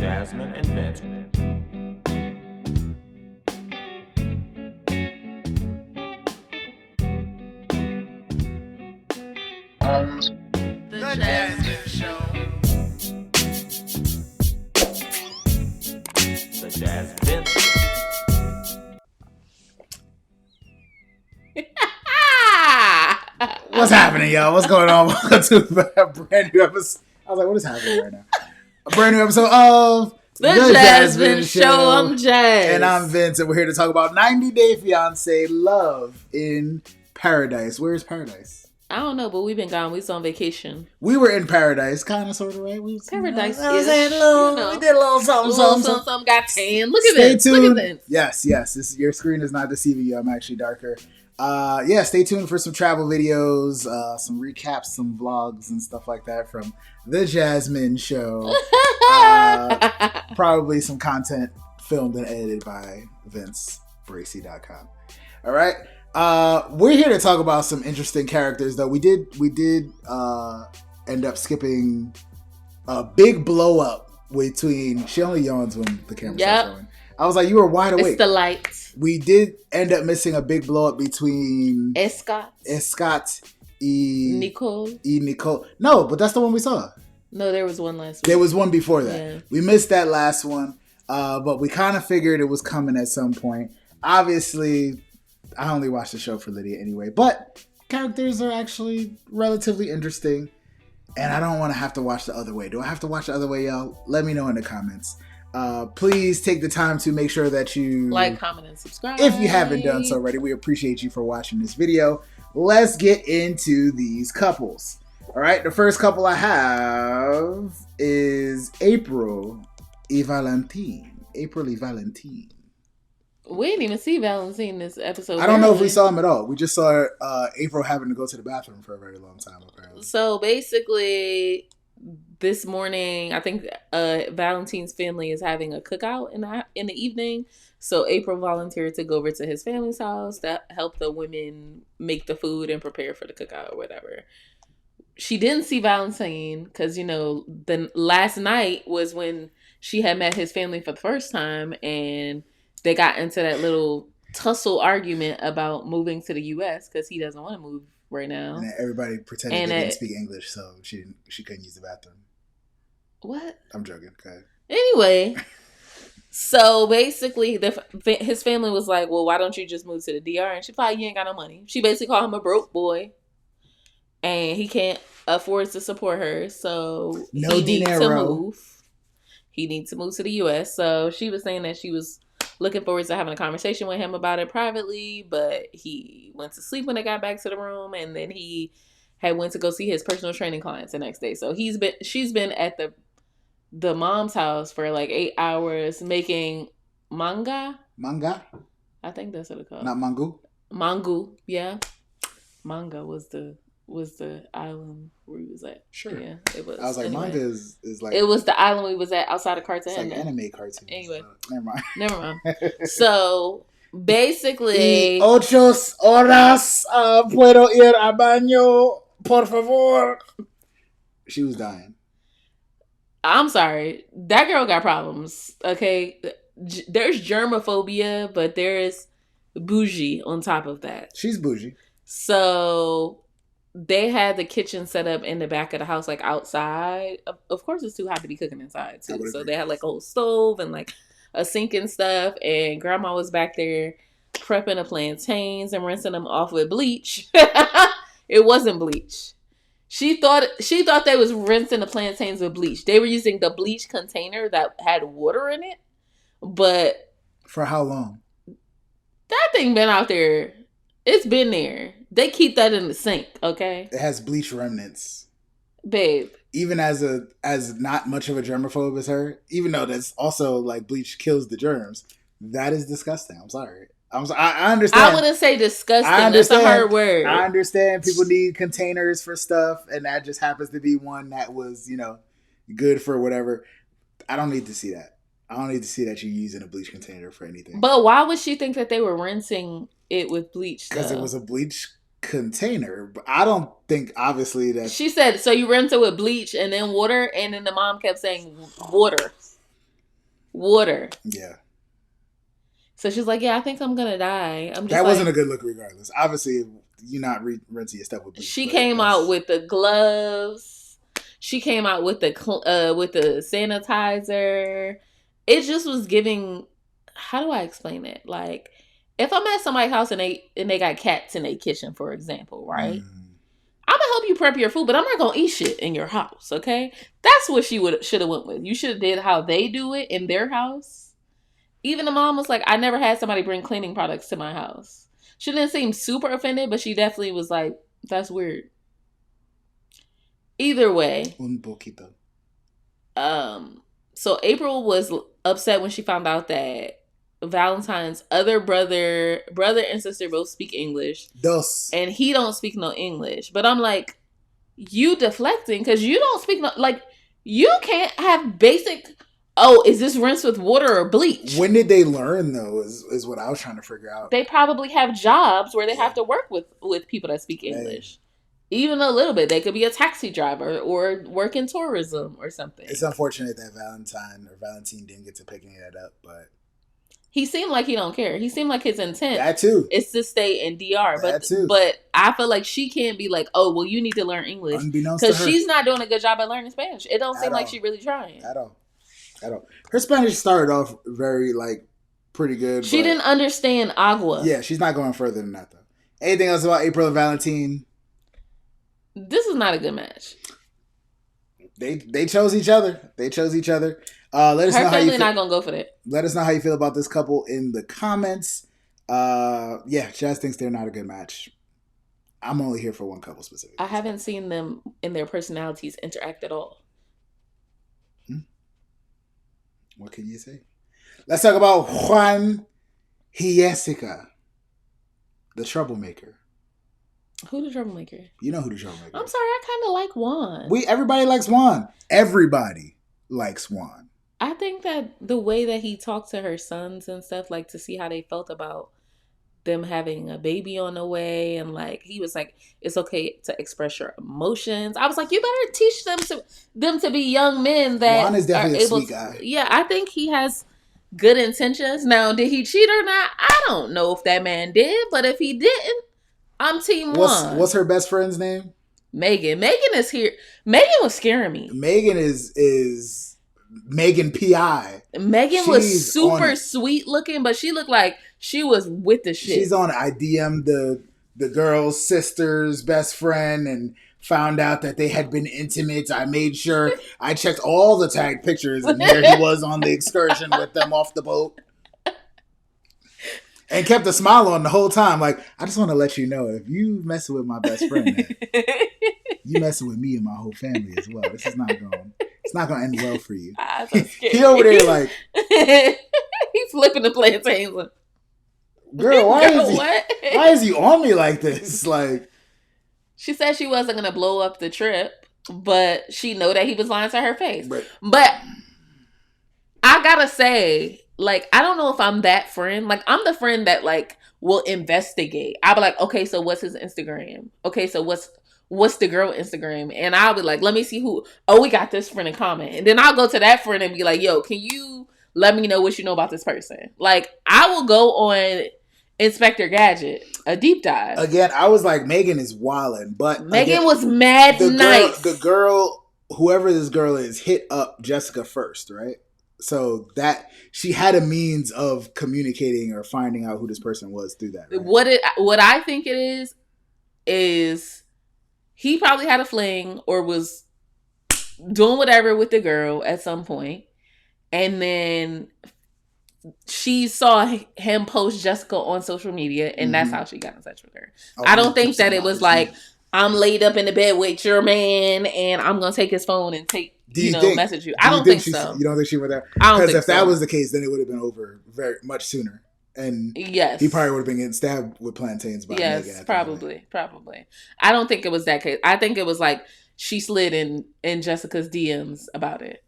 Jasmyne and Vince. The Jasmyne Show. The Jasmyne Vince. What's happening, y'all? What's going on? Welcome to a brand new episode. I was like, what is happening right now? A brand new episode of The Jasmyne Show. I'm Jazz. And I'm Vince, and we're here to talk about 90 Day Fiancé Love in Paradise. Where's Paradise? I don't know, but we've been gone. We was on vacation. We were in Paradise, kind of, sort of, right? Paradise We is, did a little something. Got tan. Look at Stay this. tuned. Look at this. Yes. Your screen is not deceiving you. I'm actually darker. Stay tuned for some travel videos, some recaps, some vlogs and stuff like that from the Jasmyne Show. Probably some content filmed and edited by Bracy.com. All right. We're here to talk about some interesting characters, though. We did end up skipping a big blow up between. She only yawns when the camera starts going. I was like, you were wide awake. It's the lights. We did end up missing a big blow up between Escott Nicole. Nicole. No, but that's the one we saw. No, there was one last week. There was one before that. Yeah. We missed that last one, but we kind of figured it was coming at some point. Obviously, I only watched the show for Lidia anyway, but characters are actually relatively interesting, and I don't want to have to watch the other way. Do I have to watch the other way, y'all? Let me know in the comments. Please take the time to make sure that you like, comment, and subscribe. If you haven't done so already, we appreciate you for watching this video. Let's get into these couples. All right, the first couple I have is April and Valentin. We didn't even see Valentin this episode. I don't know if we saw him at all. We just saw April having to go to the bathroom for a very long time, apparently. So basically, this morning, I think Valentin's family is having a cookout in the evening. So April volunteered to go over to his family's house to help the women make the food and prepare for the cookout or whatever. She didn't see Valentin because, the last night was when she had met his family for the first time, and they got into that little tussle argument about moving to the U.S. because he doesn't want to move right now. And everybody pretended they didn't speak English, so she couldn't use the bathroom. What? I'm joking. Okay. Anyway, so basically, his family was like, well, why don't you just move to the DR? And she thought, you ain't got no money. She basically called him a broke boy. And he can't afford to support her. So he needs to move. He needs to move to the U.S. So she was saying that she was looking forward to having a conversation with him about it privately. But he went to sleep when they got back to the room. And then he had went to go see his personal training clients the next day. So she's been at the mom's house for like 8 hours making manga. I think that's what it's called. Not mango. Mangu, yeah. Manga was the island where we was at. Sure. Yeah, it was. I was like, anyway, manga is like, it was the island we was at outside of Cartagena. It's like anime cartoon. Anyway, so, never mind. So basically, ocho horas puedo ir al baño, por favor. She was dying. I'm sorry, that girl got problems. Okay, there's germophobia, but there is bougie on top of that. She's bougie. So they had the kitchen set up in the back of the house, like outside. Of course, it's too hot to be cooking inside too. So they had like a whole stove and like a sink and stuff. And grandma was back there prepping the plantains and rinsing them off with bleach. It wasn't bleach. She thought they was rinsing the plantains with bleach. They were using the bleach container that had water in it. But for how long? That thing been out there. It's been there. They keep that in the sink, okay? It has bleach remnants. Babe. Even as not much of a germaphobe as her, even though that's also like bleach kills the germs, that is disgusting. I'm sorry. I understand. I wouldn't say disgusting. That's a hard word. I understand people need containers for stuff, and that just happens to be one that was, good for whatever. I don't need to see that. I don't need to see that you're using a bleach container for anything. But why would she think that they were rinsing it with bleach? Because it was a bleach container. But I don't think, obviously, that... She said, so you rinse it with bleach and then water, and then the mom kept saying water. water. Yeah. So she's like, yeah, I think I'm gonna die. I'm just That wasn't a good look regardless. Obviously, you're not rinsing your stuff with bleach. She came out with the gloves. She came out with the sanitizer. It just was giving. How do I explain it? Like, if I'm at somebody's house and they got cats in their kitchen, for example, right? I'm gonna help you prep your food, but I'm not gonna eat shit in your house. Okay, that's what she should have went with. You should have did how they do it in their house. Even the mom was like, I never had somebody bring cleaning products to my house. She didn't seem super offended, but she definitely was like, that's weird. Either way. Un poquito. So April was upset when she found out that Valentin's other brother and sister both speak English. Dos. And he don't speak no English. But I'm like, you deflecting because you don't speak no, like, you can't have basic. Oh, is this rinse with water or bleach? When did they learn, though, is what I was trying to figure out. They probably have jobs where they have to work with people that speak English. Even a little bit. They could be a taxi driver or work in tourism or something. It's unfortunate that Valentin didn't get to picking that up, but... He seemed like he don't care. He seemed like his intent that too. is to stay in DR. But I feel like she can't be like, oh, well, you need to learn English. Because she's not doing a good job at learning Spanish. It don't seem like she's really trying. At all. Her Spanish started off very, pretty good. She didn't understand agua. Yeah, she's not going further than that, though. Anything else about April and Valentin? This is not a good match. They chose each other. Let us know how you feel. Not gonna go for that. Let us know how you feel about this couple in the comments. Jazz thinks they're not a good match. I'm only here for one couple specifically. I haven't seen them and their personalities interact at all. What can you say? Let's talk about Juan Jessica, the troublemaker. Who the troublemaker? You know who the troublemaker is. I'm sorry, I kind of like Juan. Everybody likes Juan. Everybody likes Juan. I think that the way that he talked to her sons and stuff, like to see how they felt about them having a baby on the way, and he was like, it's okay to express your emotions. I was like, you better teach them to be young men that Juan is definitely are a sweet guy. Yeah, I think he has good intentions. Now, did he cheat or not? I don't know if that man did, but if he didn't, I'm team Juan. What's her best friend's name? Megin. Megin is here. Megin was scaring me. Megin is Megin P.I. Megin was super sweet looking, but she looked like she was with the shit. She's on it. I DM'd the girl's sister's best friend and found out that they had been intimate. I made sure I checked all the tagged pictures, and there he was on the excursion with them off the boat. And kept a smile on the whole time. Like, I just want to let you know, if you messing with my best friend, man, you messing with me and my whole family as well. It's not going to end well for you. He over there like... He's flipping the plantains. Girl, why is he on me like this? Like, she said she wasn't going to blow up the trip, but she know that he was lying to her face. Right. But I got to say... I don't know if I'm that friend. I'm the friend that, will investigate. I'll be like, okay, so what's his Instagram? Okay, so what's the girl Instagram? And I'll be like, let me see who. Oh, we got this friend in common. And then I'll go to that friend and be like, yo, can you let me know what you know about this person? I will go on Inspector Gadget, a deep dive. Again, I was like, Megin is wildin', but... Megin was mad nice. The girl, whoever this girl is, hit up Jessica first, right? So that she had a means of communicating or finding out who this person was through that. Right? What I think it is he probably had a fling or was doing whatever with the girl at some point, and then she saw him post Jessica on social media, and that's how she got in touch with her. I don't think that it was like, I'm laid up in the bed with your man, and I'm gonna take his phone and message you. I don't think so. You don't think she went there? I don't think so. Because if that was the case, then it would have been over very much sooner. And yes, he probably would have been getting stabbed with plantains by Megin. Yes, probably. I don't think it was that case. I think it was like she slid in Jessica's DMs about it.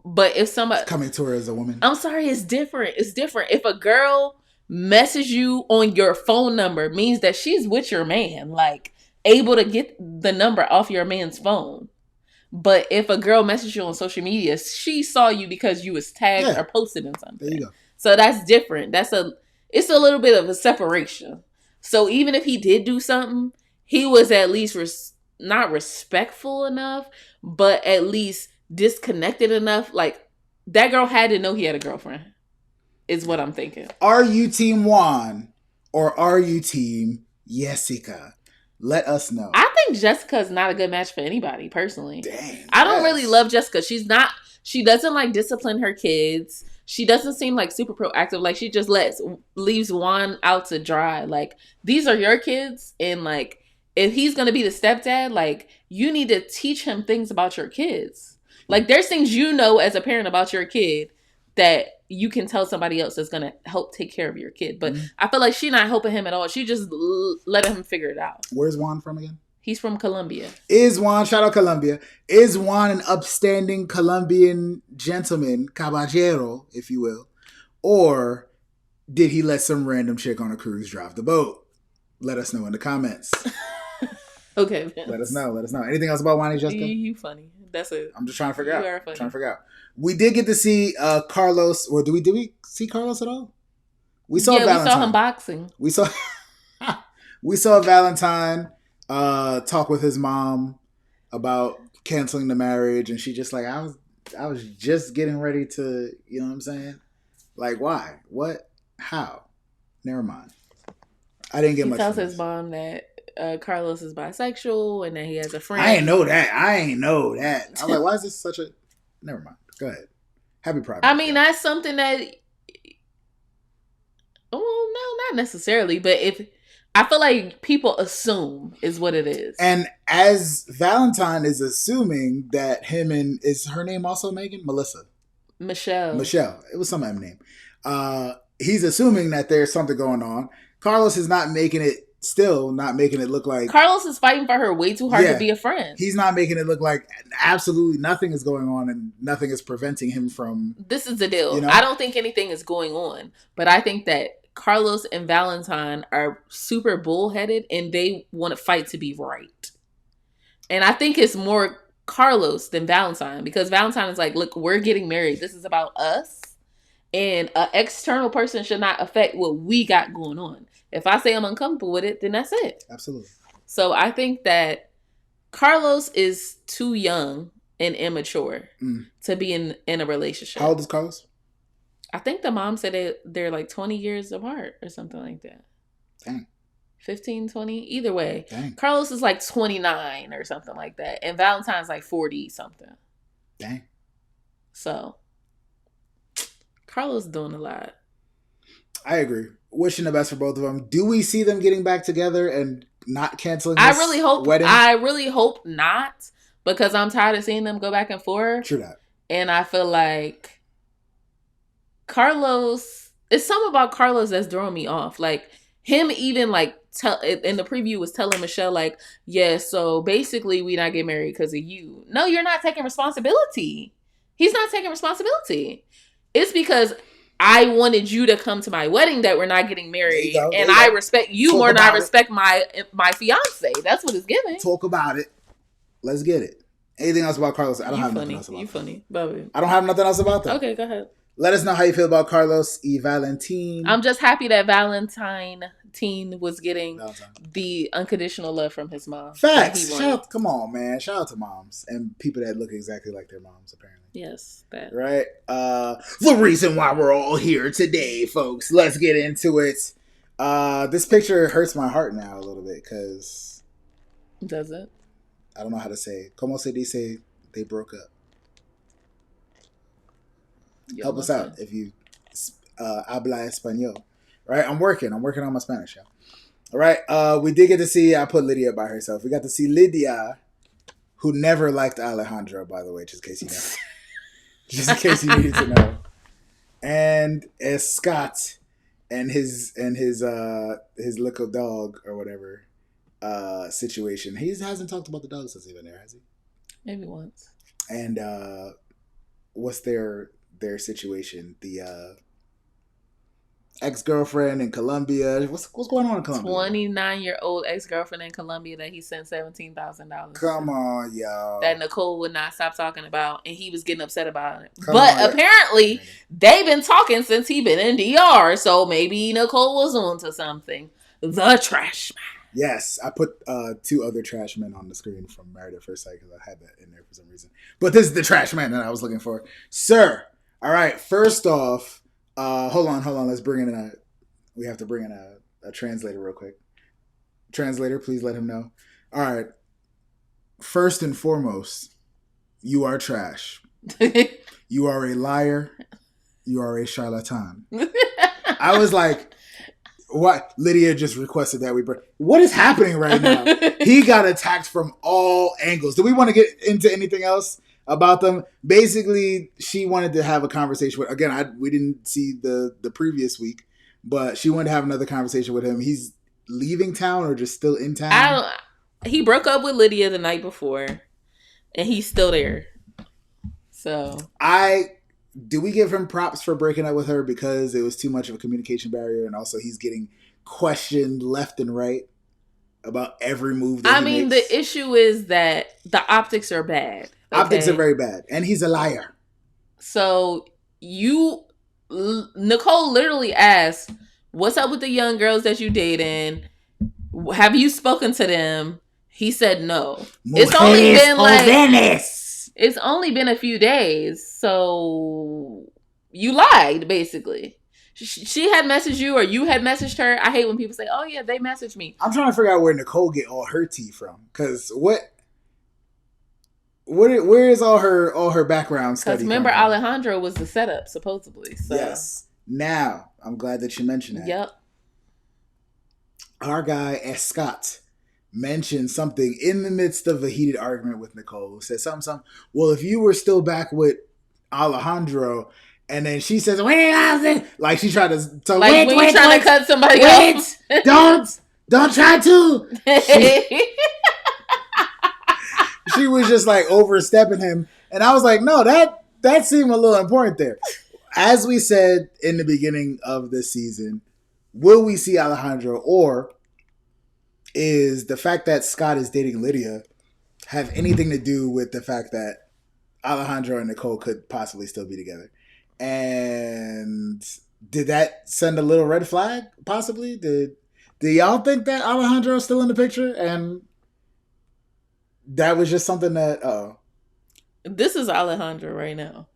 But if somebody coming to her as a woman, I'm sorry, it's different. It's different. If a girl message you on your phone number, means that she's with your man, able to get the number off your man's phone. But if a girl messaged you on social media, she saw you because you was tagged or posted in something. There you go. So that's different. It's a little bit of a separation. So even if he did do something, he was at least not respectful enough, but at least disconnected enough. Like, that girl had to know he had a girlfriend, is what I'm thinking. Are you team Juan or are you team Jessica? Let us know. I think Jessica's not a good match for anybody, personally. Dang. I don't really love Jessica. She doesn't like discipline her kids. She doesn't seem like super proactive. Like, she just leaves Juan out to dry. Like, these are your kids, and like, if he's gonna be the stepdad, like, you need to teach him things about your kids. Like, there's things you know as a parent about your kid that you can tell somebody else that's gonna help take care of your kid. But I feel like she's not helping him at all. She just letting him figure it out. Where's Juan from again? He's from Colombia. Is Juan, shout out Colombia, is Juan an upstanding Colombian gentleman, caballero, if you will? Or did he let some random chick on a cruise drive the boat? Let us know in the comments. Okay, Vince. Let us know. Anything else about Juan and Jessica? You funny. That's it. I'm just trying to figure out. You are funny. We did get to see Carlos, or did we see Carlos at all? We saw Valentin. We saw him boxing. We saw Valentin talk with his mom about canceling the marriage, and she just like, I was just getting ready to, you know what I'm saying? Like, why? What? How? Never mind. I didn't get much. He tells his mom that Carlos is bisexual and that he has a friend. I ain't know that. I was like, why is this such a... Never mind. Go ahead. Happy Pride. I mean, that's something that... Oh, no, not necessarily. But I feel like people assume is what it is. And as Valentin is assuming that him and... Is her name also Megin? Michelle. It was some M name. He's assuming that there's something going on. Carlos is not making it look like... Carlos is fighting for her way too hard to be a friend. He's not making it look like absolutely nothing is going on and nothing is preventing him from... This is the deal. You know? I don't think anything is going on. But I think that Carlos and Valentin are super bullheaded and they want to fight to be right. And I think it's more Carlos than Valentin, because Valentin is like, look, we're getting married. This is about us. And an external person should not affect what we got going on. If I say I'm uncomfortable with it, then that's it. Absolutely. So I think that Carlos is too young and immature to be in a relationship. How old is Carlos? I think the mom said they're like 20 years apart or something like that. Dang. 15, 20, either way. Dang. Carlos is like 29 or something like that. And Valentine's like 40 something. Dang. So Carlos doing a lot. I agree. Wishing the best for both of them. Do we see them getting back together and not canceling this wedding? I really hope not, because I'm tired of seeing them go back and forth. True that. And I feel like Carlos, it's something about Carlos that's throwing me off. Like, him even like in the preview was telling Michelle like, yeah, so basically we not get married because of you. No, you're not taking responsibility. He's not taking responsibility. It's because I wanted you to come to my wedding that we're not getting married, and I respect you more than I respect my fiance. That's what it's giving. Talk about it. Let's get it. Anything else about Carlos? I don't have nothing else about that. You funny, Bobby. I don't have nothing else about that. Okay, go ahead. Let us know how you feel about Carlos y Valentin. I'm just happy that Valentine was getting the unconditional love from his mom. Facts. Come on, man. Shout out to moms and people that look exactly like their moms, apparently. Yes, that. Right? The reason why we're all here today, folks. Let's get into it. This picture hurts my heart now a little bit because... Does it? I don't know how to say. Como se dice they broke up? Help us out if you habla español. Right? I'm working on my Spanish, y'all. All right. We did get to see, I put Lidia by herself. We got to see Lidia, who never liked Alejandro, by the way, just in case you know. Just in case you needed to know. And as Scott and his little dog or whatever situation. He hasn't talked about the dog since he's been there, has he? Maybe once. And what's their situation? ex-girlfriend in Colombia. What's going on in Colombia? 29-year-old ex-girlfriend in Colombia that he sent $17,000. Come on, yo. That Nicole would not stop talking about, and he was getting upset about it. Come but on. apparently, they've been talking since he been in DR, so maybe Nicole was on to something. The trash man. Yes, I put 2 other trash men on the screen from Married at First Sight because I had that in there for some reason. But this is the trash man that I was looking for. Sir, all right, first off, hold on. Let's bring in we have to bring in a translator real quick. Translator, please let him know. All right, first and foremost, you are trash. You are a liar. You are a charlatan. I was like, what? Lidia just requested that we break. What is happening right now? He got attacked from all angles. Do we want to get into anything else about them? Basically, she wanted to have a conversation with. Again, we didn't see the previous week, but she wanted to have another conversation with him. He's leaving town or just still in town. He broke up with Lidia the night before, and he's still there. So do we give him props for breaking up with her because it was too much of a communication barrier, and also he's getting questioned left and right about every move that he makes? The issue is that the optics are bad. Okay? Optics are very bad, and he's a liar. So Nicole literally asked, "What's up with the young girls that you dating? Have you spoken to them?" He said no. It's only been a few days, so you lied, basically. She had messaged you, or you had messaged her. I hate when people say, "Oh yeah, they messaged me." I'm trying to figure out where Nicole get all her tea from, because where is all her background study? Because remember, Alejandro was the setup, supposedly. So. Yes. Now, I'm glad that you mentioned that. Yep. Our guy Scott mentioned something in the midst of a heated argument with Nicole. Said something. Well, if you were still back with Alejandro, and then she says, "Wait," like she tried to like when you trying to cut somebody off. don't try to. She was just like overstepping him, and I was like, no, that seemed a little important there. As we said in the beginning of this season, will we see Alejandro, or is the fact that Scott is dating Lidia have anything to do with the fact that Alejandro and Nicole could possibly still be together? And did that send a little red flag, possibly? Do y'all think that Alejandro's still in the picture? And that was just something that, this is Alejandro right now.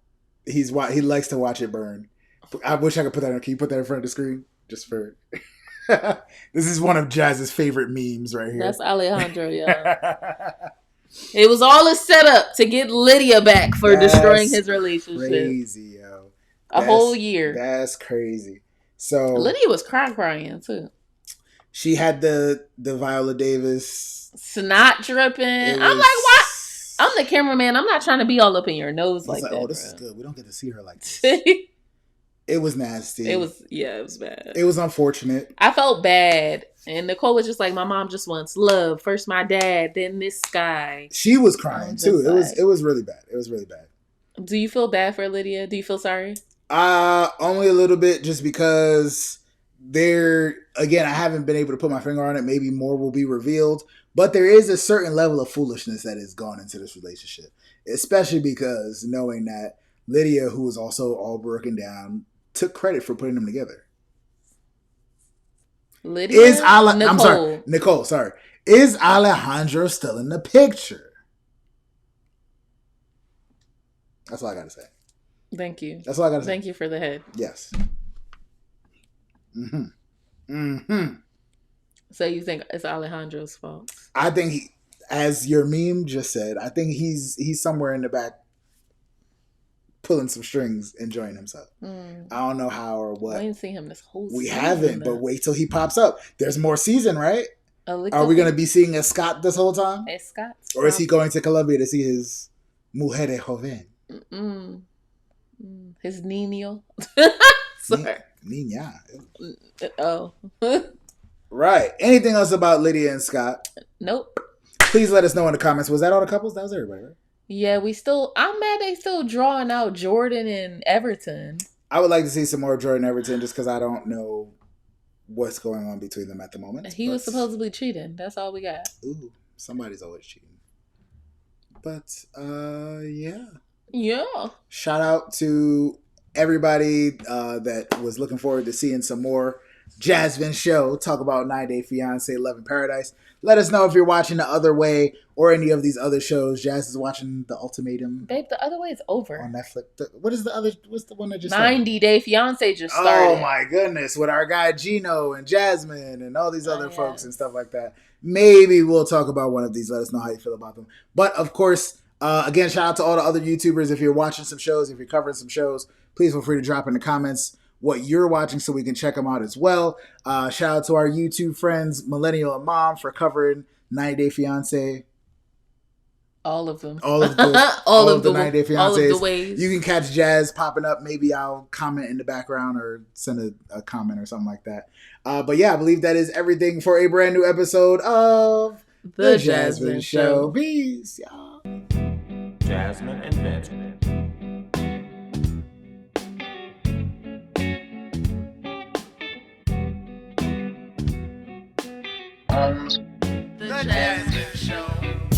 He likes to watch it burn. I wish I could put that on. Can you put that in front of the screen? Just for... This is one of Jazz's favorite memes right here. That's Alejandro, y'all. It was all a setup to get Lidia back for destroying his relationship. Crazy, yo. A whole year. That's crazy. So Lidia was crying too. She had the Viola Davis snot dripping. I'm like, what? I'm the cameraman. I'm not trying to be all up in your nose like that. Oh, this is good. We don't get to see her like this. It was nasty. It was bad. It was unfortunate. I felt bad. And Nicole was just like, my mom just wants love. First my dad, then this guy. She was crying too. It was really bad. It was really bad. Do you feel bad for Lidia? Do you feel sorry? Only a little bit, just because again, I haven't been able to put my finger on it. Maybe more will be revealed. But there is a certain level of foolishness that has gone into this relationship. Especially because knowing that Lidia, who was also all broken down, took credit for putting them together. Nicole, sorry. Is Alejandro still in the picture? That's all I got to say. Thank you. That's all I got to say. Thank you for the head. Yes. So you think it's Alejandro's fault? I think as your meme just said, I think he's somewhere in the back pulling some strings, enjoying himself. I don't know how or what. We didn't see him this whole season. We haven't, but wait till he pops up. There's more season, right? Are we going to be seeing a Scott this whole time? A Scott? Or is he going to Colombia to see his mujer joven? His niño? Sorry. Niña. Oh. Right. Anything else about Lidia and Scott? Nope. Please let us know in the comments. Was that all the couples? That was everybody, right? Yeah, I'm mad they still drawing out Jordan and Everton. I would like to see some more Jordan Everton just because I don't know what's going on between them at the moment. He was supposedly cheating. That's all we got. Ooh, somebody's always cheating. But yeah. Yeah. Shout out to everybody that was looking forward to seeing some more Jasmine show. Talk about 90 Day Fiancé, Love in Paradise. Let us know if you're watching The Other Way or any of these other shows. Jazz is watching The Ultimatum. Babe, The Other Way is over. On Netflix. What's the one that just 90 Day Fiancé just started. Oh my goodness. With our guy Gino and Jasmine and all these other folks and stuff like that. Maybe we'll talk about one of these. Let us know how you feel about them. But of course, again, shout out to all the other YouTubers. If you're watching some shows, if you're covering some shows, please feel free to drop in the comments what you're watching so we can check them out as well. Shout out to our YouTube friends, Millennial and Mom, for covering 90 Day Fiancé. All of them. All of the 90 Day Fiancés. All of the ways. You can catch Jazz popping up. Maybe I'll comment in the background or send a comment or something like that. But yeah, I believe that is everything for a brand new episode of The Jasmine Show. Peace, y'all. Jasmyne and Vince. The Jasmine Show.